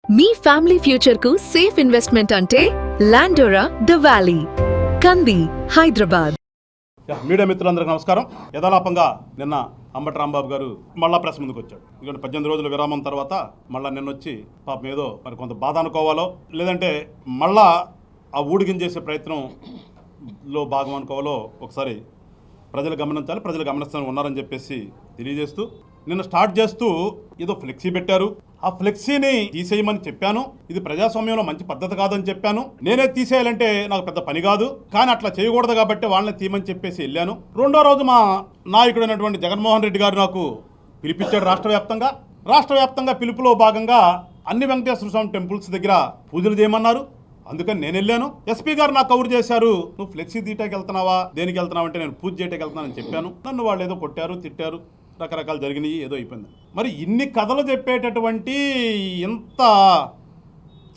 మీ family future కు safe investment అంటే లాండోరా the valley, కంది, హైదరాబాద్. మీడియా మిత్రులందరికీ నమస్కారం. యథాలాపంగా నిన్న అంబటి రాంబాబు గారు మళ్ళా ప్రెస్ ముందుకు వచ్చాడు. ఎందుకంటే 18 రోజుల విరామం తర్వాత మళ్ళీ నిన్న వచ్చి పాపం ఏదో మరి కొంత బాధ అనుకోవాలో లేదంటే మళ్ళా ఆ ఊడిగించేసే ప్రయత్నంలో భాగం అనుకోవాలో ఒకసారి ప్రజలు గమనించాలి, ప్రజలు గమనిస్తూనే ఉన్నారని చెప్పేసి తెలియజేస్తూ నిన్న స్టార్ట్ చేస్తూ ఏదో ఫ్లెక్సీ పెట్టారు. ఆ ఫ్లెక్సీని తీసేయమని చెప్పాను. ఇది ప్రజాస్వామ్యంలో మంచి పద్ధతి కాదని చెప్పాను. నేనే తీసేయాలంటే నాకు పెద్ద పని కాదు, కానీ అట్లా చేయకూడదు కాబట్టి వాళ్ళని తీయమని చెప్పేసి వెళ్ళాను. రెండో రోజు మా నాయకుడైనటువంటి జగన్మోహన్ రెడ్డి గారు నాకు పిలిపించాడు రాష్ట్ర వ్యాప్తంగా పిలుపులో భాగంగా అన్ని వెంకటేశ్వర స్వామి టెంపుల్స్ దగ్గర పూజలు చేయమన్నారు. అందుకని నేను వెళ్ళాను. ఎస్పీ గారు నాకు కవర్ చేశారు. నువ్వు ఫ్లెక్సీ తీయటానికి వెళ్తున్నావా, దేనికి వెళ్తున్నావు అంటే నేను పూజ చేయటానికి వెళ్తున్నానని చెప్పాను. నన్ను వాళ్ళు ఏదో కొట్టారు, తిట్టారు, రకరకాలు జరిగినాయి, ఏదో అయిపోయింది. మరి ఇన్ని కథలు చెప్పేటటువంటి ఎంత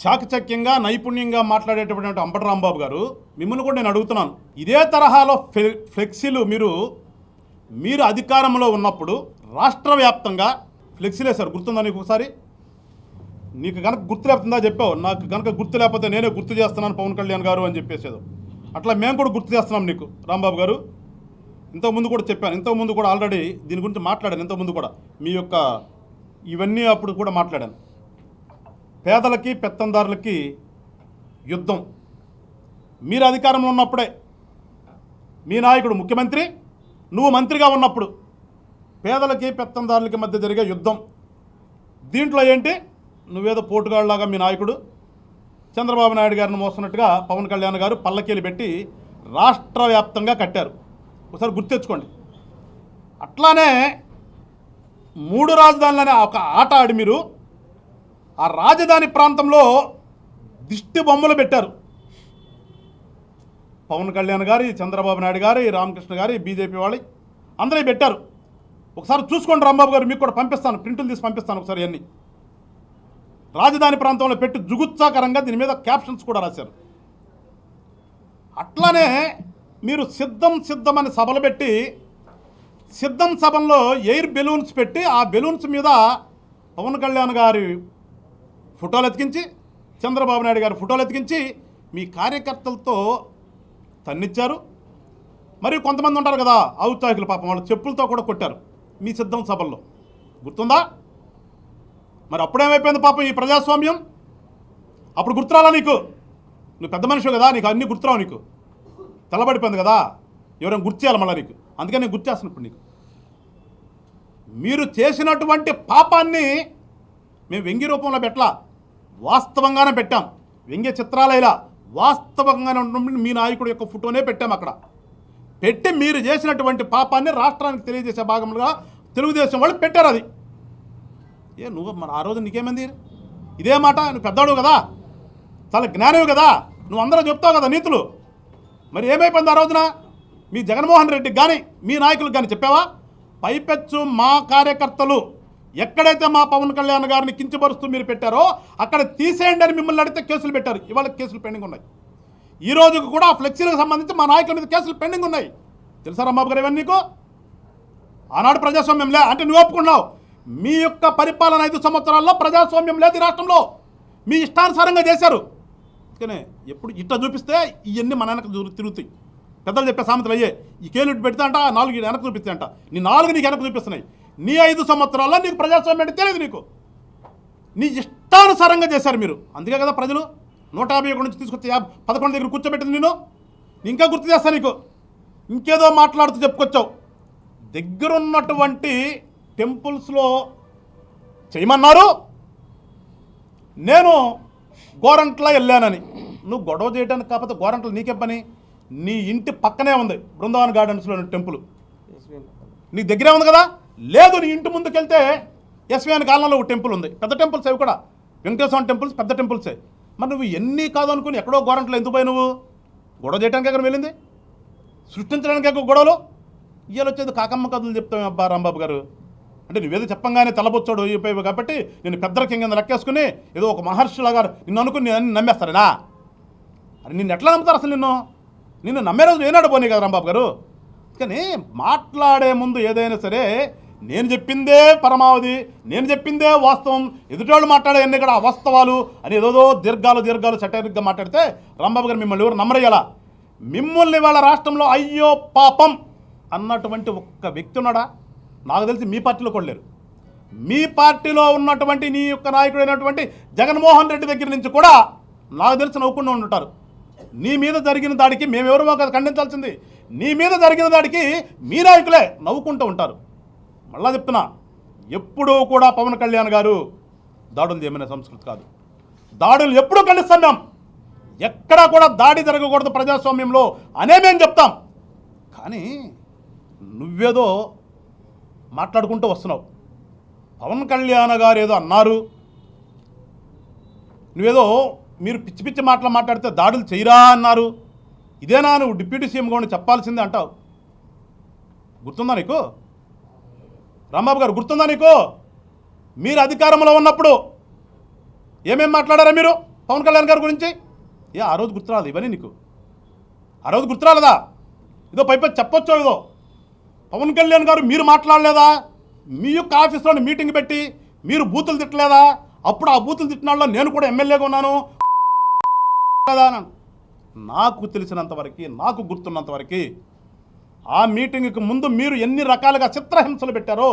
చాకచక్యంగా నైపుణ్యంగా మాట్లాడేటటువంటి అంబటి రాంబాబు గారు, మిమ్మల్ని కూడా నేను అడుగుతున్నాను, ఇదే తరహాలో ఫ్లెక్సీలు మీరు అధికారంలో ఉన్నప్పుడు రాష్ట్ర వ్యాప్తంగా ఫ్లెక్సీలు వేశారు. గుర్తుందా నీకు? ఒకసారి నీకు కనుక గుర్తు లేపుతుందా చెప్పావు, నాకు కనుక గుర్తు లేకపోతే నేనే గుర్తు చేస్తున్నాను పవన్ కళ్యాణ్ గారు అని చెప్పేసేదో, అట్లా మేము కూడా గుర్తు చేస్తున్నాం నీకు రాంబాబు గారు. ఇంతకుముందు కూడా చెప్పాను, ఇంతకుముందు కూడా ఆల్రెడీ దీని గురించి మాట్లాడాను. ఇంతకుముందు కూడా మీ యొక్క ఇవన్నీ అప్పుడు కూడా మాట్లాడాను. పేదలకి పెత్తందారులకి యుద్ధం మీరు అధికారంలో ఉన్నప్పుడే, మీ నాయకుడు ముఖ్యమంత్రి, నువ్వు మంత్రిగా ఉన్నప్పుడు పేదలకి పెత్తందారులకి మధ్య జరిగే యుద్ధం. దీంట్లో ఏంటి, నువ్వేదో పోటుగాళ్ళలాగా మీ నాయకుడు చంద్రబాబు నాయుడు గారిని మోస్తున్నట్టుగా పవన్ కళ్యాణ్ గారు పల్లకీలు పెట్టి రాష్ట్ర వ్యాప్తంగా కట్టారు. ఒకసారి గుర్తు తెచ్చుకోండి. అట్లానే 3 రాజధానులనే ఒక ఆట ఆడి మీరు ఆ రాజధాని ప్రాంతంలో దిష్టి బొమ్మలు పెట్టారు. పవన్ కళ్యాణ్ గారి, చంద్రబాబు నాయుడు గారి, రామకృష్ణ గారి, బీజేపీ వాళ్ళు అందరూ పెట్టారు. ఒకసారి చూసుకోండి రాంబాబు గారు, మీకు కూడా పంపిస్తాను, ప్రింటులు తీసి పంపిస్తాను ఒకసారి. అన్నీ రాజధాని ప్రాంతంలో పెట్టి జుగుత్సాకరంగా దీని మీద క్యాప్షన్స్ కూడా రాశారు. అట్లానే మీరు సిద్ధమని సభలు పెట్టి, సిద్ధం సభల్లో ఎయిర్ బెలూన్స్ పెట్టి ఆ బెలూన్స్ మీద పవన్ కళ్యాణ్ గారి ఫోటోలు ఎతికించి, చంద్రబాబు నాయుడు గారి ఫోటోలు ఎతికించి మీ కార్యకర్తలతో తన్నిచ్చారు. మరి కొంతమంది ఉంటారు కదా ఔత్సాహికులు, పాపం వాళ్ళు చెప్పులతో కూడా కొట్టారు మీ సిద్ధం సభల్లో. గుర్తుందా? మరి అప్పుడేమైపోయింది పాపం ఈ ప్రజాస్వామ్యం? అప్పుడు గుర్తురాలా నీకు? నువ్వు పెద్ద మనిషి కదా, నీకు అన్నీ గుర్తురావు. నీకు తెల్లబడిపోయింది కదా, ఎవరైనా గుర్తు చేయాలి మళ్ళీ నీకు. అందుకని నేను గుర్తు చేస్తాను ఇప్పుడు నీకు. మీరు చేసినటువంటి పాపాన్ని మేము వ్యంగ్య రూపంలో పెట్టలా, వాస్తవంగానే పెట్టాం. వ్యంగ్య చిత్రాలైలా వాస్తవంగానే ఉన్నటువంటి మీ నాయకుడు యొక్క ఫోటోనే పెట్టాం. అక్కడ పెట్టి మీరు చేసినటువంటి పాపాన్ని రాష్ట్రానికి తెలియజేసే భాగంగా తెలుగుదేశం వాళ్ళు పెట్టారు. అది నువ్వు మన ఆ రోజు నీకేమైంది? ఇదే మాట, నువ్వు పెద్దవాడు కదా, చాలా జ్ఞానవి కదా, నువ్వు అందరూ చెప్తావు కదా నీతులు. మరి ఏమైపోయింది ఆ రోజున? మీ జగన్మోహన్ రెడ్డికి కానీ మీ నాయకులకు కానీ చెప్పావా? పైపెచ్చు మా కార్యకర్తలు ఎక్కడైతే మా పవన్ కళ్యాణ్ గారిని కించపరుస్తూ మీరు పెట్టారో అక్కడ తీసేయండి అని మిమ్మల్ని అడిగితే కేసులు పెట్టారు. ఇవాళ కేసులు పెండింగ్ ఉన్నాయి. ఈ రోజుకు కూడా ఫ్లెక్సీలకు సంబంధించి మా నాయకుల మీద కేసులు పెండింగ్ ఉన్నాయి. తెలుసా రాంబాబు గారు ఇవన్నీ నీకు? ఆనాడు ప్రజాస్వామ్యం లే అంటే నువ్వు ఒప్పుకున్నావు. మీ యొక్క పరిపాలన 5 సంవత్సరాల్లో ప్రజాస్వామ్యం లేదు ఈ రాష్ట్రంలో. మీ ఇష్టానుసారంగా చేశారు. అందుకనే ఎప్పుడు ఇట్లా చూపిస్తే ఇవన్నీ మన వెనక తిరుగుతాయి. పెద్దలు చెప్పే సామెతలు అయ్యే, ఈ కేలు పెడితే అంట 4 వెనక చూపిస్తాయి అంట. నీ 4 నీకు వెనక చూపిస్తున్నాయి. నీ 5 సంవత్సరాల్లో నీకు ప్రజాస్వామ్యం అంటే తెలియదు. నీకు నీ ఇష్టానుసారంగా చేశారు మీరు. అందుకే కదా ప్రజలు 151 నుంచి తీసుకొచ్చి 11 దగ్గర కూర్చోబెట్టింది. నేను ఇంకా గుర్తు చేస్తాను నీకు. ఇంకేదో మాట్లాడుతూ చెప్పుకొచ్చావు. దగ్గరున్నటువంటి టెంపుల్స్లో చేయమన్నారు, నేను గోరంట్ల వెళ్ళానని. నువ్వు గొడవ చేయడానికి కాకపోతే గోరంట్ల నీకేం పని? నీ ఇంటి పక్కనే ఉంది బృందావన్ గార్డెన్స్లో టెంపుల్, నీకు దగ్గరే ఉంది కదా. లేదు, నీ ఇంటి ముందుకు వెళ్తే ఎస్విఎన్ కాలనీలో ఒక టెంపుల్ ఉంది. పెద్ద టెంపుల్స్ అవి కూడా, వెంకటేశ్వర టెంపుల్స్ పెద్ద టెంపుల్సే. మరి నువ్వు ఎన్ని కాదు అనుకుని ఎక్కడో గోరంట్లో ఎందుకు పోయి? నువ్వు గొడవ చేయడానికి ఎక్కడ వెళ్ళింది? సృష్టించడానికి ఎక్కడ గొడవలు? ఇవాళ వచ్చేది కాకమ్మ కథలు చెప్తావు అబ్బా రాంబాబు గారు. అంటే నువ్వేదో చెప్పంగానే తలబొచ్చాడు అయిపోయావు కాబట్టి నేను పెద్దల కింద లెక్కేసుకుని ఏదో ఒక మహర్షిలాగా నిన్ను అనుకుని నేను నమ్మేస్తారేనా? అని నిన్ను ఎట్లా నమ్ముతారు అసలు? నిన్ను నమ్మే రోజు ఏనాడు పోనీ కదా రాంబాబు గారు. కానీ మాట్లాడే ముందు ఏదైనా సరే నేను చెప్పిందే పరమావధి, నేను చెప్పిందే వాస్తవం, ఎదుటోళ్ళు మాట్లాడే ఎన్ని ఇక్కడ అవాస్తవాలు అని ఏదో దీర్ఘాలు సటైరిక్గా మాట్లాడితే రాంబాబు గారు మిమ్మల్ని ఎవరు నమ్మరయ్యాలా? మిమ్మల్ని వాళ్ళ రాష్ట్రంలో అయ్యో పాపం అన్నటువంటి ఒక్క వ్యక్తి ఉన్నాడా? నాకు తెలిసి మీ పార్టీలో కూడా లేరు. మీ పార్టీలో ఉన్నటువంటి నీ యొక్క నాయకుడైనటువంటి జగన్మోహన్ రెడ్డి దగ్గర నుంచి కూడా నాకు తెలిసి నవ్వుకుండా ఉంటారు. నీ మీద జరిగిన దాడికి మేమెవరో కాదు ఖండించాల్సింది, నీ మీద జరిగిన దాడికి మీ నాయకులే నవ్వుకుంటూ ఉంటారు. మళ్ళా చెప్తున్నా, ఎప్పుడూ కూడా పవన్ కళ్యాణ్ గారు దాడులు చేయమనే సంస్కృతి కాదు. దాడులు ఎప్పుడూ ఖండిస్తాం మేము, ఎక్కడా కూడా దాడి జరగకూడదు ప్రజాస్వామ్యంలో అనే మేము చెప్తాం. కానీ నువ్వేదో మాట్లాడుకుంటూ వస్తున్నావు. పవన్ కళ్యాణ్ గారు ఏదో అన్నారు, నువ్వేదో మీరు పిచ్చి పిచ్చి మాటలు మాట్లాడితే దాడులు చేయరా అన్నారు. ఇదేనా నువ్వు డిప్యూటీ సీఎం కూడా చెప్పాల్సిందే అంటావు? గుర్తుందా నీకు రాంబాబు గారు? గుర్తుందా నీకు? మీరు అధికారంలో ఉన్నప్పుడు ఏమేం మాట్లాడారా మీరు పవన్ కళ్యాణ్ గారి గురించి? ఆ రోజు గుర్తురాలేదు ఇవన్నీ నీకు? ఆ రోజు గుర్తురాలేదా? ఏదో పైపై చెప్పొచ్చో ఏదో. పవన్ కళ్యాణ్ గారు మీరు మాట్లాడలేదా? మీ యొక్క ఆఫీస్లోని మీటింగ్ పెట్టి మీరు బూతులు తిట్టలేదా? అప్పుడు ఆ బూతులు తిట్టినాళ్ళలో నేను కూడా ఎమ్మెల్యేగా ఉన్నాను కదా. నాకు తెలిసినంతవరకు, నాకు గుర్తున్నంతవరకు ఆ మీటింగ్కి ముందు మీరు ఎన్ని రకాలుగా చిత్రహింసలు పెట్టారో,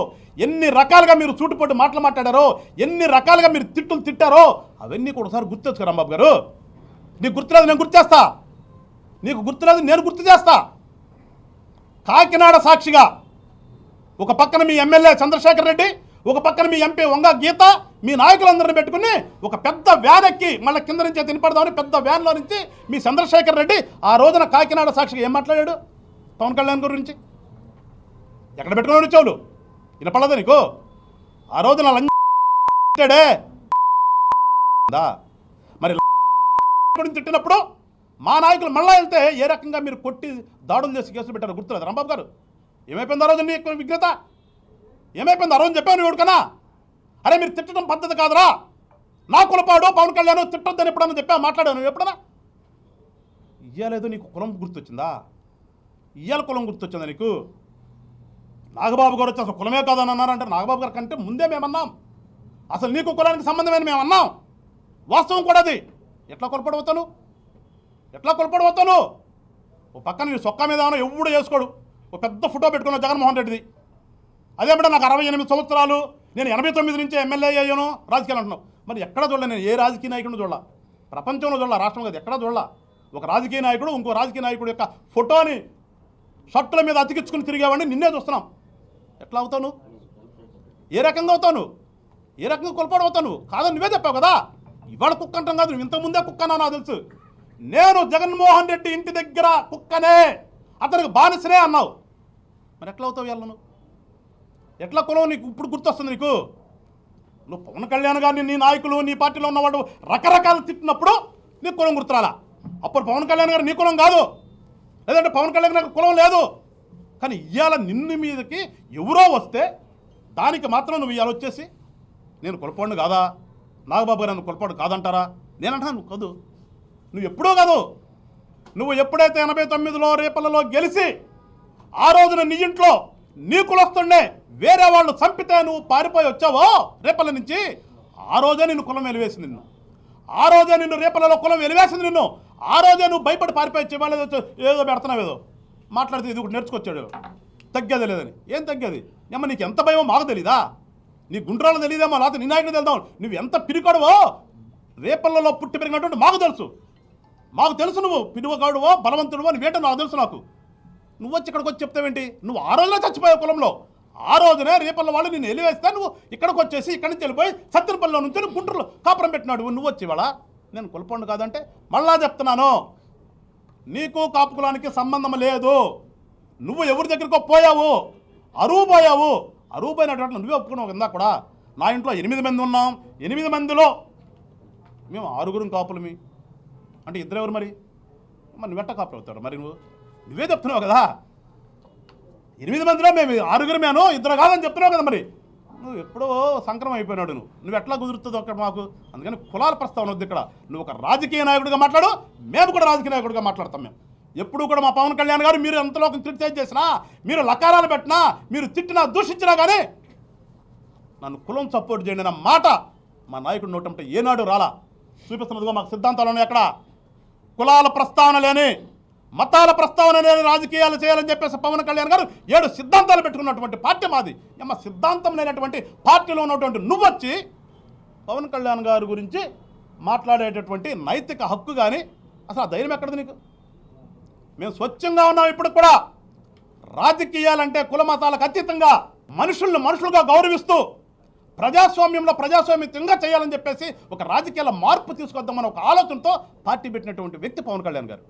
ఎన్ని రకాలుగా మీరు సూటిపోటు మాటలు మాట్లాడారో, ఎన్ని రకాలుగా మీరు తిట్టులు తిట్టారో అవన్నీ కూడా ఒకసారి గుర్తొచ్చు రాంబాబు గారు. నీకు గుర్తులేదు, నేను గుర్తు చేస్తా. నీకు గుర్తులేదు, నేను గుర్తు చేస్తా. కాకినాడ సాక్షిగా ఒక పక్కన మీ ఎమ్మెల్యే చంద్రశేఖర్ రెడ్డి, ఒక పక్కన మీ ఎంపీ వంగ గీత, మీ నాయకులందరినీ పెట్టుకుని ఒక పెద్ద వ్యాన్ ఎక్కి మళ్ళీ కింద నుంచి తినపడదామని పెద్ద వ్యాన్లో నుంచి మీ చంద్రశేఖర్ రెడ్డి ఆ రోజున కాకినాడ సాక్షిగా ఏం మాట్లాడాడు పవన్ కళ్యాణ్ గురించి? ఎక్కడ పెట్టుకున్నాడు చెవులు? వినపడదా నీకు? ఆ రోజున లంచాడే మరి గురించి తిట్టినప్పుడు మా నాయకులు మళ్ళా వెళ్తే ఏ రకంగా మీరు కొట్టి దాడులు చేసి కేసులు పెట్టారు గుర్తులేదు రాంబాబు గారు? ఏమైపోయింది ఆ రోజు నీ విఘ్నత? ఏమైపోయింది ఆ రోజు? చెప్పాను నువ్వు ఎవరికన్నా? అరే మీరు తిట్టడం పద్ధతి కాదురా, నా కులపాడు పవన్ కళ్యాణ్ తిట్టొద్దని ఎప్పుడన్నా చెప్పా? మాట్లాడావు నువ్వు ఎప్పుడన్నా? ఇయ్యాలేదో నీకు కులం గుర్తొచ్చిందా? ఇయ్యాల కులం గుర్తొచ్చిందా నీకు? నాగబాబు గారు వచ్చి అసలు కులమే కాదని అన్నారంటే నాగబాబు గారి కంటే ముందే మేమన్నాం అసలు నీకు కులానికి సంబంధమైన మేము అన్నాం. వాస్తవం కూడా అది. ఎట్లా కొలపడవుతాను? ఎట్లా కొలపడవుతాను? ఓ పక్కన నీ సొక్కా మీద ఎవడు చేసుకోడు, ఓ పెద్ద ఫోటో పెట్టుకున్నావు జగన్మోహన్ రెడ్డిది. అదేమిటో నాకు 68 సంవత్సరాలు, నేను 89 నుంచి ఎమ్మెల్యే అయ్యాను రాజకీయాలు అంటున్నావు. మరి ఎక్కడ చూడలే నేను, ఏ రాజకీయ నాయకుడిని చూడాల, ప్రపంచంలో చూడాల, రాష్ట్రం కదా ఎక్కడా చూడాల. ఒక రాజకీయ నాయకుడు ఇంకో రాజకీయ నాయకుడు యొక్క ఫోటోని షర్టుల మీద అతికించుకుని తిరిగేవాడిని నిన్నే చూస్తున్నాం. ఎట్లా అవుతాను? ఏ రకంగా అవుతాను? ఏ రకంగా కొలపడవుతాను? కాదని నువ్వే చెప్పావు కదా. ఇవాళ కుక్క అంటాం కాదు, నువ్వు ఇంతకుముందే కుక్క అన్నావు నాకు తెలుసు. నేను జగన్మోహన్ రెడ్డి ఇంటి దగ్గర కుక్కనే, అతనికి బానిసనే అన్నావు. మరి ఎట్లా అవుతావు వెళ్ళను? ఎట్లా కులం నీకు ఇప్పుడు గుర్తొస్తుంది నీకు? నువ్వు పవన్ కళ్యాణ్ గారిని నీ నాయకులు నీ పార్టీలో ఉన్నవాడు రకరకాలు తిట్టినప్పుడు నీకు కులం గుర్తురాలా? అప్పుడు పవన్ కళ్యాణ్ గారు నీ కులం కాదు, లేదంటే పవన్ కళ్యాణ్ గారికి కులం లేదు. కానీ ఇవాళ నిన్ను మీదకి ఎవరో వస్తే దానికి మాత్రం నువ్వు ఇవాళ వచ్చేసి నేను కులపాడు కాదా, నాగబాబు గారు నన్ను కులపాడు కాదంటారా? నేనంటాను నువ్వు కాదు, నువ్వు ఎప్పుడూ కాదు. నువ్వు ఎప్పుడైతే 89లో రేపల్లలో గెలిచి ఆ రోజున నీ ఇంట్లో నీ కులస్తుండే వేరే వాళ్ళు చంపితే నువ్వు పారిపోయి వచ్చావో రేపల్ల నుంచి, ఆ రోజే నిన్ను కులం వెలివేసింది నిన్ను. ఆ రోజే నిన్ను రేపల్లలో కులం వెలివేసింది నిన్ను. ఆ రోజే నువ్వు భయపడి పారిపోయి వచ్చేవాళ్ళు ఏదో పెడుతున్నావు, ఏదో మాట్లాడితే ఇది ఒకటి నేర్చుకొచ్చాడు, తగ్గేది లేదని. ఏం తగ్గేది? ఏమో నీకు ఎంత భయమో మాకు తెలీదా? నీ గుండ్రాలు తెలియదేమో, లేకపోతే నీ నాయకుడు తెలుద్దాం. నువ్వు ఎంత పిరికాడువో రేపల్లలో పుట్టి పెరిగినటువంటి మాకు తెలుసు. మాకు తెలుసు నువ్వు పిడువగాడువో బలవంతుడువో నువ్వేంటో నాకు తెలుసు. నాకు నువ్వు వచ్చి ఇక్కడికి వచ్చి చెప్తావేంటి? నువ్వు ఆ రోజునే చచ్చిపోయావు కులంలో. ఆ రోజునే రేపల్ల వాళ్ళు నిన్ను ఎలివేస్తే నువ్వు ఇక్కడికి వచ్చేసి ఇక్కడి నుంచి వెళ్ళిపోయి సత్యనపల్లిలో నుంచి నువ్వు గుంటూరులో కాపురం పెట్టినాడు. నువ్వు వచ్చి ఇవాళ నేను కులపండు కాదంటే మళ్ళా చెప్తున్నాను, నీకు కాపు కులానికి సంబంధం లేదు. నువ్వు ఎవరి దగ్గరికో పోయావు, అరువు పోయావు. అరువు పోయినటువంటి నువ్వే ఒప్పుకున్నావు కింద కూడా. నా ఇంట్లో 8 మంది ఉన్నాం, 8 మందిలో మేము 6 కాపులమి అంటే ఇద్దరు ఎవరు మరి? నువ్వెట్ట కాపులు అవుతాడు మరి? నువ్వే చెప్తున్నావు కదా 8 మందిలో మేము 6 మేను 2 కాదని చెప్తున్నావు కదా. మరి నువ్వు ఎప్పుడో సంక్రమం అయిపోయినాడు. నువ్వు ఎట్లా కుదురుతుందో అక్కడ మాకు. అందుకని కులాల ప్రస్తావన వద్దు ఇక్కడ. నువ్వు ఒక రాజకీయ నాయకుడిగా మాట్లాడు, మేము కూడా రాజకీయ నాయకుడిగా మాట్లాడతాం. మేము ఎప్పుడు కూడా మా పవన్ కళ్యాణ్ గారు మీరు ఎంతలోకి క్రిటిసైజ్ చేసినా, మీరు లకారాలు పెట్టినా, మీరు తిట్టినా, దూషించినా కానీ నన్ను కులం సపోర్ట్ చేయండి అన్న మాట మా నాయకుడు నోటంటే ఏనాడు రాలా. చూపిస్తున్నదిగా మాకు సిద్ధాంతాలు ఉన్నాయి. అక్కడ కులాల ప్రస్తావన లేని, మతాల ప్రస్తావన లేని రాజకీయాలు చేయాలని చెప్పేసి పవన్ కళ్యాణ్ గారు 7 సిద్ధాంతాలు పెట్టుకున్నటువంటి పార్టీ మాది. ఏమో సిద్ధాంతం లేనటువంటి పార్టీలో ఉన్నటువంటి నువ్వు వచ్చి పవన్ కళ్యాణ్ గారి గురించి మాట్లాడేటటువంటి నైతిక హక్కు కానీ అసలు ఆ ధైర్యం ఎక్కడిది నీకు? మేము స్వచ్ఛంగా ఉన్నాం. ఇప్పుడు కూడా రాజకీయాలంటే కుల మతాలకు అతీతంగా మనుషుల్ని మనుషులుగా గౌరవిస్తూ ప్రజాస్వామ్యంలో ప్రజాస్వామ్యంగా చేయాలని చెప్పేసి ఒక రాజకీయాల మార్పు తీసుకొద్దామన్న ఒక ఆలోచనతో పార్టీ పెట్టినటువంటి వ్యక్తి పవన్ కళ్యాణ్ గారు.